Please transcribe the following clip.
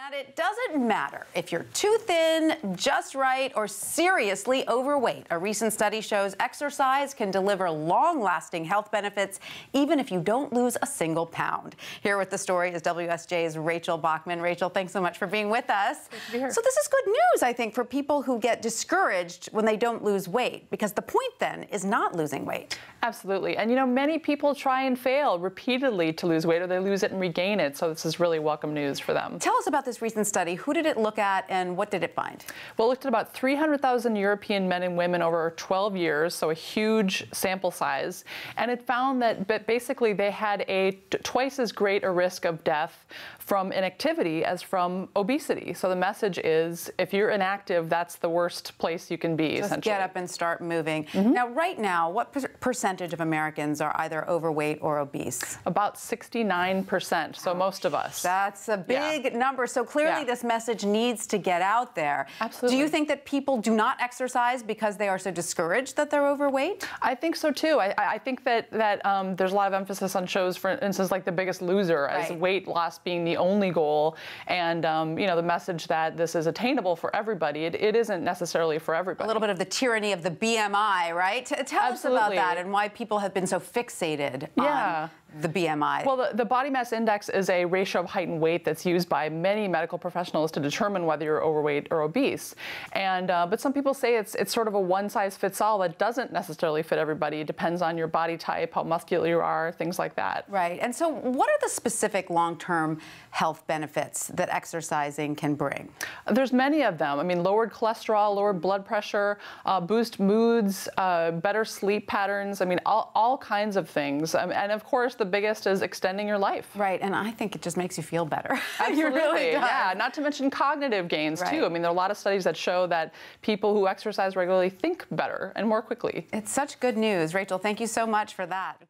And it doesn't matter if you're too thin, just right, or seriously overweight. A recent study shows exercise can deliver long-lasting health benefits even if you don't lose a single pound. Here with the story is WSJ's Rachel Bachman. Rachel, thanks so much for being with us. Great to be here. So this is good news, I think, for people who get discouraged when they don't lose weight, because the point then is not losing weight. Absolutely. And you know, many people try and fail repeatedly to lose weight, or they lose it and regain it. So this is really welcome news for them. Tell us about this recent study. Who did it look at and what did it find? Well, it looked at about 300,000 European men and women over 12 years, so a huge sample size. And it found that basically they had a twice as great a risk of death from inactivity as from obesity. So the message is, if you're inactive, that's the worst place you can be, Just essentially. get up and start moving. Now, right now, what percentage of Americans are either overweight or obese? About 69%, so most of us. That's a big number. So clearly this message needs to get out there. Absolutely. Do you think that people do not exercise because they are so discouraged that they're overweight? I think so too. I think that there's a lot of emphasis on shows, for instance, like The Biggest Loser, as weight loss being the only goal, and you know, the message that this is attainable for everybody. It isn't necessarily for everybody. A little bit of the tyranny of the BMI, right? Tell us about that and why people have been so fixated on the BMI. Well, the body mass index is a ratio of height and weight that's used by many medical professionals to determine whether you're overweight or obese. And but some people say it's sort of a one-size-fits-all that doesn't necessarily fit everybody. It depends on your body type, how muscular you are, things like that. Right. And so what are the specific long-term health benefits that exercising can bring? There's many of them. I mean, lowered cholesterol, lowered blood pressure, boost moods, better sleep patterns. I mean, all kinds of things. And of course, the biggest is extending your life. Right, and I think it just makes you feel better. Absolutely, It really does. Yeah, not to mention cognitive gains too. I mean, there are a lot of studies that show that people who exercise regularly think better and more quickly. It's such good news. Rachel, thank you so much for that.